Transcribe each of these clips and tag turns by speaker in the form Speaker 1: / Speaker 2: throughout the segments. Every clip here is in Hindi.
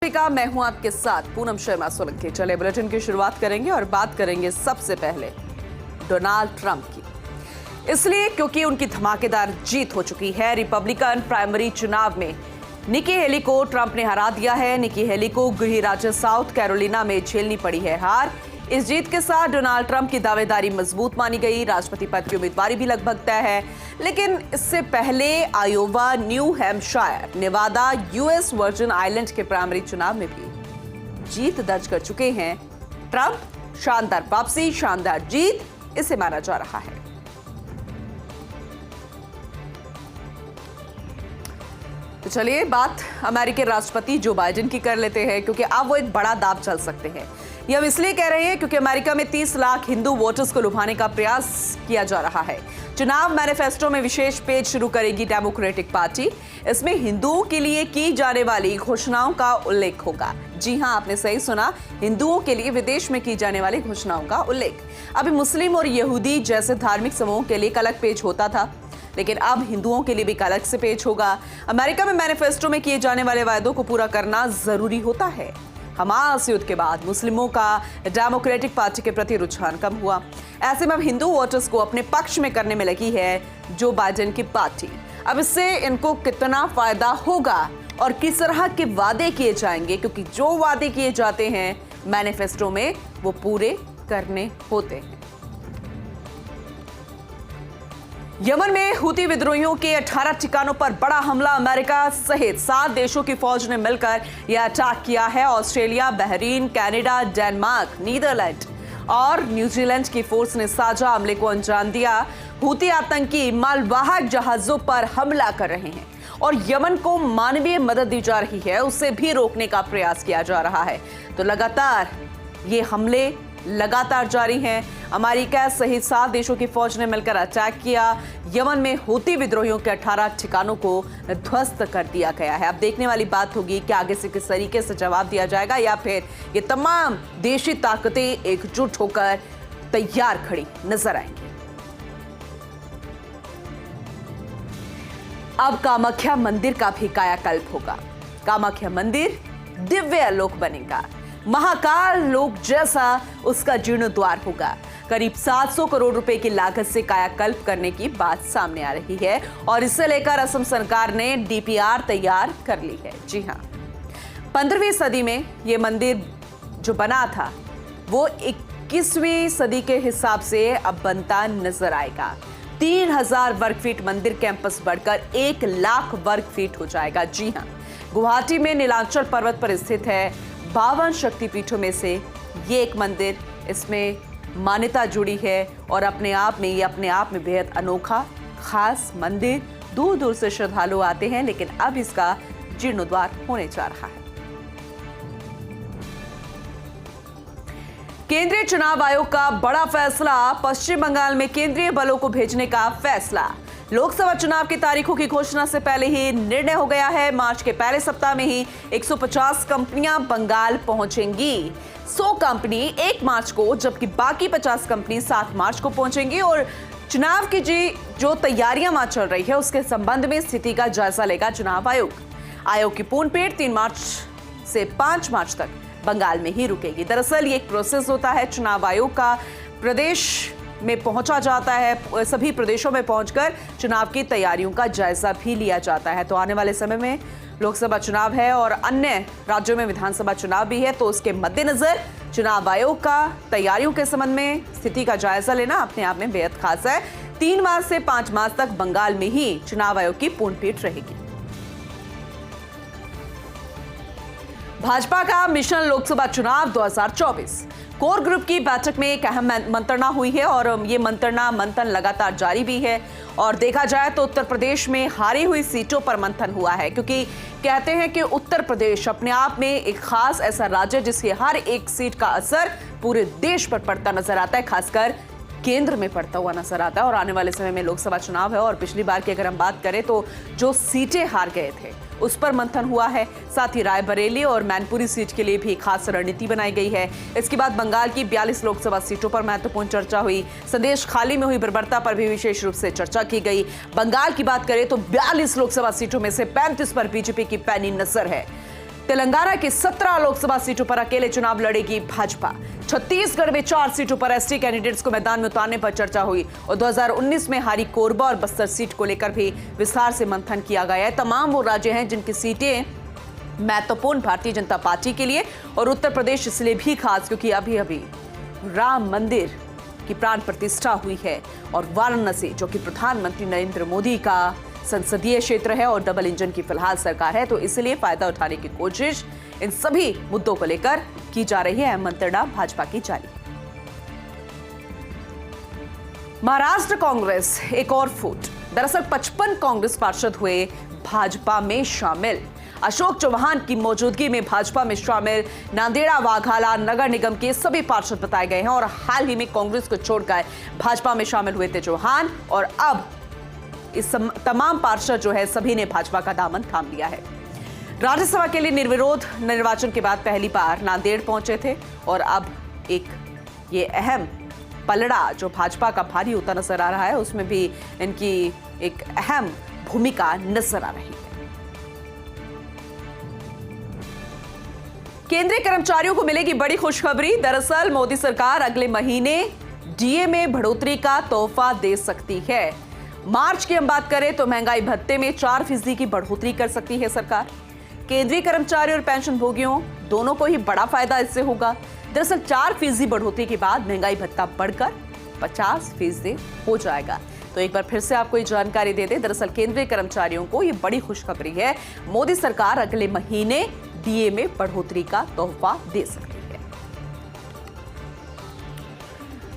Speaker 1: दीपिका, मैं हूं आपके साथ पूनम शर्मा सोलंकी। चले बुलेटिन की शुरुआत करेंगे और बात करेंगे सबसे पहले डोनाल्ड ट्रंप की। इसलिए क्योंकि उनकी धमाकेदार जीत हो चुकी है। रिपब्लिकन प्राइमरी चुनाव में निकी हेली को ट्रंप ने हरा दिया है। निकी हेली को गृह राज्य साउथ कैरोलिना में झेलनी पड़ी है हार। इस जीत के साथ डोनाल्ड ट्रंप की दावेदारी मजबूत मानी गई। राष्ट्रपति पद की उम्मीदवारी भी लगभग तय है। लेकिन इससे पहले Iowa, New Hampshire, Nevada, US Virgin island के प्राइमरी चुनाव में भी जीत दर्ज कर चुके हैं ट्रंप। शानदार वापसी, शानदार जीत इसे माना जा रहा है। तो चलिए बात अमेरिकी राष्ट्रपति जो बाइडेन की कर लेते हैं, क्योंकि अब वो एक बड़ा दांव चल सकते हैं। ये हम इसलिए कह रहे हैं क्योंकि अमेरिका में 30 लाख हिंदू वोटर्स को लुभाने का प्रयास किया जा रहा है। चुनाव मैनिफेस्टो में विशेष पेज शुरू करेगी डेमोक्रेटिक पार्टी। इसमें हिंदुओं के लिए की जाने वाली घोषणाओं का उल्लेख होगा। जी हां, आपने सही सुना, हिंदुओं के लिए विदेश में की जाने वाली घोषणाओं का उल्लेख। अभी मुस्लिम और यहूदी जैसे धार्मिक समूहों के लिए एक अलग पेज होता था, लेकिन अब हिंदुओं के लिए भी एक अलग से पेज होगा। अमेरिका में मैनिफेस्टो में किए जाने वाले वायदों को पूरा करना जरूरी होता है। हमास युद्ध के बाद मुस्लिमों का डेमोक्रेटिक पार्टी के प्रति रुझान कम हुआ। ऐसे में अब हिंदू वोटर्स को अपने पक्ष में करने में लगी है जो बाइडेन की पार्टी। अब इससे इनको कितना फायदा होगा और किस तरह के वादे किए जाएंगे, क्योंकि जो वादे किए जाते हैं मैनिफेस्टो में वो पूरे करने होते हैं। यमन में हुती विद्रोहियों के 18 ठिकानों पर बड़ा हमला। अमेरिका सहित 7 देशों की फौज ने मिलकर यह अटैक किया है। Australia, Bahrain, Canada, Denmark, Netherland और न्यूजीलैंड की फोर्स ने साझा हमले को अंजाम दिया। हुती आतंकी मालवाहक जहाजों पर हमला कर रहे हैं और यमन को मानवीय मदद दी जा रही है, उसे भी रोकने का प्रयास किया जा रहा है। तो लगातार ये हमले लगातार जारी हैं। अमेरिका सहित 7 देशों की फौज ने मिलकर अटैक किया। यमन में हुती विद्रोहियों के 18 ठिकानों को ध्वस्त कर दिया गया है। अब देखने वाली बात होगी कि आगे से किस तरीके से जवाब दिया जाएगा, या फिर ये तमाम देशी ताकतें एकजुट होकर तैयार खड़ी नजर आएंगी। अब कामाख्या मंदिर का भी कायाकल्प होगा। कामाख्या मंदिर दिव्य लोक बनेगा। महाकाल लोक जैसा उसका जीर्णोद्वार होगा। करीब 700 करोड़ रुपए की लागत से कायाकल्प करने की बात सामने आ रही है और इसे लेकर असम सरकार ने डीपीआर तैयार कर ली है। जी हां, 15वीं सदी में यह मंदिर जो बना था वो 21वीं सदी के हिसाब से अब बनता नजर आएगा। 3000 वर्ग फीट मंदिर कैंपस बढ़कर 1 लाख वर्ग फीट हो जाएगा। जी हां, गुवाहाटी में नीलांचल पर्वत पर स्थित है। 52 शक्तिपीठों में से ये एक मंदिर, इसमें मान्यता जुड़ी है और अपने आप में बेहद अनोखा खास मंदिर। दूर दूर से श्रद्धालु आते हैं, लेकिन अब इसका जीर्णोद्वार होने जा रहा है। केंद्रीय चुनाव आयोग का बड़ा फैसला। पश्चिम बंगाल में केंद्रीय बलों को भेजने का फैसला। लोकसभा चुनाव की तारीखों की घोषणा से पहले ही निर्णय हो गया है। मार्च के पहले सप्ताह में ही 150 कंपनियां बंगाल पहुंचेंगी। 100 कंपनी 1 मार्च को, जबकि बाकी 50 कंपनी 7 मार्च को पहुंचेंगी। और चुनाव की जो तैयारियां वहां चल रही है उसके संबंध में स्थिति का जायजा लेगा चुनाव आयोग। आयोग की पूर्ण पीठ 3 मार्च से 5 मार्च तक बंगाल में ही रुकेगी। दरअसल ये एक प्रोसेस होता है चुनाव आयोग का। प्रदेश में पहुंचा जाता है, सभी प्रदेशों में पहुंचकर चुनाव की तैयारियों का जायजा भी लिया जाता है। तो आने वाले समय में लोकसभा चुनाव है और अन्य राज्यों में विधानसभा चुनाव भी है, तो उसके मद्देनजर चुनाव आयोग का तैयारियों के संबंध में स्थिति का जायजा लेना अपने आप में बेहद खास है। 3 मार्च से 5 मार्च तक बंगाल में ही चुनाव आयोग की पूर्ण पीठ रहेगी। भाजपा का मिशन लोकसभा चुनाव 2024। कोर ग्रुप की बैठक में एक अहम मंत्रणा हुई है और ये मंथन लगातार जारी भी है। और देखा जाए तो उत्तर प्रदेश में हारी हुई सीटों पर मंथन हुआ है, क्योंकि कहते हैं कि उत्तर प्रदेश अपने आप में एक खास ऐसा राज्य जिसकी हर एक सीट का असर पूरे देश पर पड़ता नजर आता है, खासकर केंद्र में पड़ता हुआ नजर आता है। और आने वाले समय में लोकसभा चुनाव है और पिछली बार की अगर हम बात करें तो जो सीटें हार गए थे उस पर मंथन हुआ है। साथ ही रायबरेली और मैनपुरी सीट के लिए भी खास रणनीति बनाई गई है। इसके बाद बंगाल की 42 लोकसभा सीटों पर महत्वपूर्ण चर्चा हुई। संदेश खाली में हुई बर्बरता पर भी विशेष रूप से चर्चा की गई। बंगाल की बात करें तो 42 लोकसभा सीटों में से 35 पर बीजेपी की पैनी नजर है। तेलंगाना की 17 लोकसभा सीटों पर अकेले चुनाव लड़ेगी भाजपा। छत्तीसगढ़ में 4 सीटों पर एसटी कैंडिडेट्स को मैदान में उतारने पर चर्चा हुई और 2019 में हारी कोरबा और बस्तर सीट को लेकर भी विस्तार से मंथन किया गया है। तमाम वो राज्य हैं जिनकी सीटें महत्वपूर्ण भारतीय जनता पार्टी के लिए, और उत्तर प्रदेश इसलिए भी खास क्योंकि अभी अभी राम मंदिर की प्राण प्रतिष्ठा हुई है और वाराणसी जो कि प्रधानमंत्री नरेंद्र मोदी का संसदीय क्षेत्र है और डबल इंजन की फिलहाल सरकार है, तो इसलिए फायदा उठाने की कोशिश इन सभी मुद्दों को लेकर की जा रही है। मंत्रणा भाजपा की जारी। महाराष्ट्र कांग्रेस एक और फूट। दरअसल 55 कांग्रेस पार्षद हुए भाजपा में शामिल। अशोक चौहान की मौजूदगी में भाजपा में शामिल नांदेड़ा वाघाला नगर निगम के सभी पार्षद बताए गए हैं और हाल ही में कांग्रेस को छोड़कर भाजपा में शामिल हुए थे चौहान, और अब इस तमाम पार्षद जो है सभी ने भाजपा का दामन थाम लिया है। राज्यसभा के लिए निर्विरोध निर्वाचन के बाद पहली बार नांदेड़ पहुंचे थे और अब एक ये अहम पलड़ा जो भाजपा का भारी होता नजर आ रहा है, उसमें भी इनकी एक अहम भूमिका नजर आ रही है। केंद्रीय कर्मचारियों को मिलेगी बड़ी खुशखबरी। दरअसल मोदी सरकार अगले महीने डीए में बढ़ोतरी का तोहफा दे सकती है। मार्च की हम बात करें तो महंगाई भत्ते में 4% की बढ़ोतरी कर सकती है सरकार। केंद्रीय कर्मचारी और पेंशन भोगियों दोनों को ही बड़ा फायदा इससे होगा। दरअसल 4% बढ़ोतरी के बाद महंगाई भत्ता बढ़कर 50% हो जाएगा। तो एक बार फिर से आपको ये जानकारी दे दें, दरअसल केंद्रीय कर्मचारियों को ये बड़ी खुशखबरी है। मोदी सरकार अगले महीने डीए में बढ़ोतरी का तोहफा दे सकती है।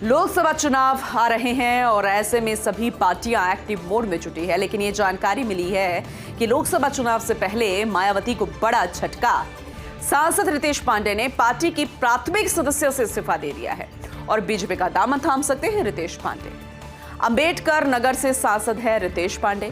Speaker 1: लोकसभा चुनाव आ रहे हैं और ऐसे में सभी पार्टियां एक्टिव मोड में जुटी है, लेकिन ये जानकारी मिली है कि लोकसभा चुनाव से पहले मायावती को बड़ा झटका। सांसद रितेश पांडे ने पार्टी की प्राथमिक सदस्य से इस्तीफा दे दिया है और बीजेपी का दामन थाम सकते हैं रितेश पांडे। अंबेडकर नगर से सांसद है रितेश पांडे।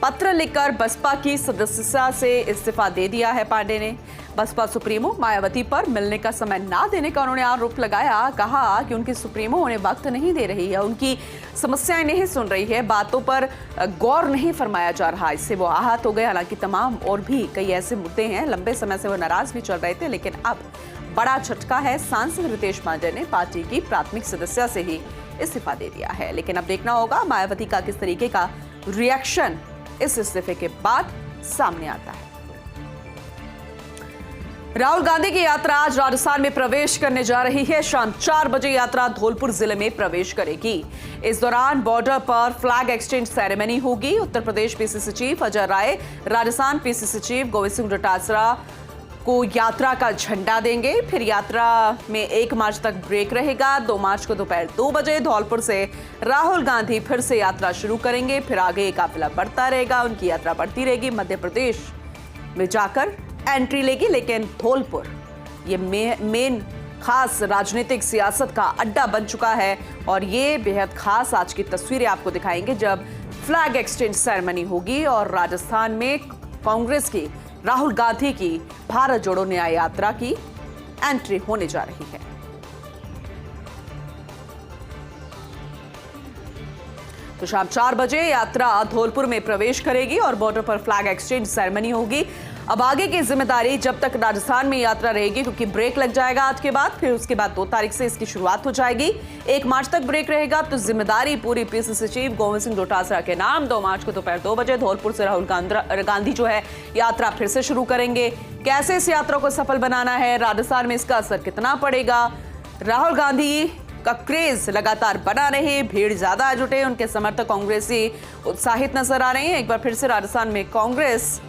Speaker 1: पत्र लिखकर बसपा की सदस्यता से इस्तीफा दे दिया है पांडे ने। बसपा सुप्रीमो मायावती पर मिलने का समय ना देने का उन्होंने आरोप लगाया। कहा कि उनकी सुप्रीमो उन्हें वक्त नहीं दे रही है, उनकी समस्याएं नहीं सुन रही है, बातों पर गौर नहीं फरमाया जा रहा। इससे वो आहत हो गए। हालांकि तमाम और भी कई ऐसे मुद्दे हैं, लंबे समय से वो नाराज भी चल रहे थे, लेकिन अब बड़ा झटका है। सांसद रितेश पांडे ने पार्टी की प्राथमिक सदस्य से ही इस्तीफा दे दिया है। लेकिन अब देखना होगा मायावती का किस तरीके का रिएक्शन इस इस्तीफे के बाद सामने आता है। राहुल गांधी की यात्रा आज राजस्थान में प्रवेश करने जा रही है। शाम 4 बजे यात्रा धौलपुर जिले में प्रवेश करेगी। इस दौरान बॉर्डर पर फ्लैग एक्सचेंज सेरेमनी होगी। Uttar Pradesh PCC chief Ajay Rai, Rajasthan PCC chief Govind Singh Dotasra को यात्रा का झंडा देंगे। फिर यात्रा में 1 मार्च तक ब्रेक रहेगा। 2 मार्च को दोपहर 2 बजे धौलपुर से राहुल गांधी फिर से यात्रा शुरू करेंगे। फिर आगे काफिला बढ़ता रहेगा, उनकी यात्रा बढ़ती रहेगी। मध्य प्रदेश में जाकर एंट्री लेगी, लेकिन धौलपुर ये मेन खास राजनीतिक सियासत का अड्डा बन चुका है और ये बेहद खास आज की तस्वीरें आपको दिखाएंगे जब फ्लैग एक्सचेंज सेरेमनी होगी और राजस्थान में कांग्रेस की राहुल गांधी की भारत जोड़ो न्याय यात्रा की एंट्री होने जा रही है। तो शाम 4 बजे यात्रा धौलपुर में प्रवेश करेगी और बॉर्डर पर फ्लैग एक्सचेंज सेरेमनी होगी। अब आगे की जिम्मेदारी जब तक राजस्थान में यात्रा रहेगी, क्योंकि ब्रेक लग जाएगा आज के बाद, फिर उसके बाद 2 तारीख से इसकी शुरुआत हो जाएगी। 1 मार्च तक ब्रेक रहेगा, तो जिम्मेदारी पूरी पीसीसी चीफ गोविंद सिंह डोटासरा के नाम। 2 मार्च को दोपहर 2 बजे धौलपुर से राहुल गांधी जो है यात्रा फिर से शुरू करेंगे। कैसे इस यात्रा को सफल बनाना है, राजस्थान में इसका असर कितना पड़ेगा, राहुल गांधी का क्रेज लगातार बना रहे, भीड़ ज्यादा जुटे, उनके समर्थक कांग्रेसी उत्साहित नजर आ रहे हैं। एक बार फिर से राजस्थान में कांग्रेस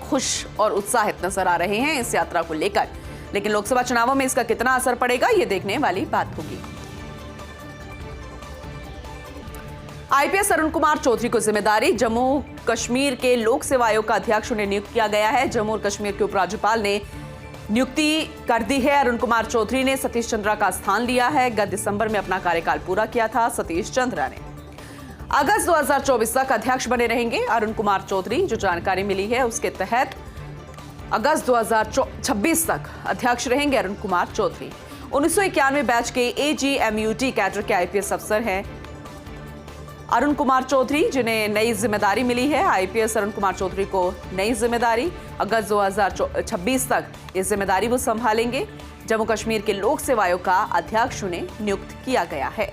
Speaker 1: खुश और उत्साहित नजर आ रहे हैं इस यात्रा को लेकर, लेकिन लोकसभा चुनावों में इसका कितना असर पड़ेगा ये देखने वाली बात होगी। आईपीएस अरुण कुमार चौधरी को जिम्मेदारी। जम्मू कश्मीर के लोक सेवा आयोग का अध्यक्ष उन्हें नियुक्त किया गया है। जम्मू और कश्मीर के उपराज्यपाल ने नियुक्ति कर दी है। अरुण कुमार चौधरी ने सतीश चंद्रा का स्थान लिया है। गत दिसंबर में अपना कार्यकाल पूरा किया था सतीश चंद्रा ने। अगस्त 2024 तक अध्यक्ष बने रहेंगे अरुण कुमार चौधरी। जो जानकारी मिली है उसके तहत अगस्त 2026 तक अध्यक्ष रहेंगे अरुण कुमार चौधरी। 1991 बैच के एजीएमयूटी कैडर के आईपीएस अफसर हैं अरुण कुमार चौधरी, जिन्हें नई जिम्मेदारी मिली है। आईपीएस अरुण कुमार चौधरी को नई जिम्मेदारी, अगस्त 2026 तक ये जिम्मेदारी वो संभालेंगे। जम्मू कश्मीर के लोक सेवा आयोग का अध्यक्ष उन्हें नियुक्त किया गया है।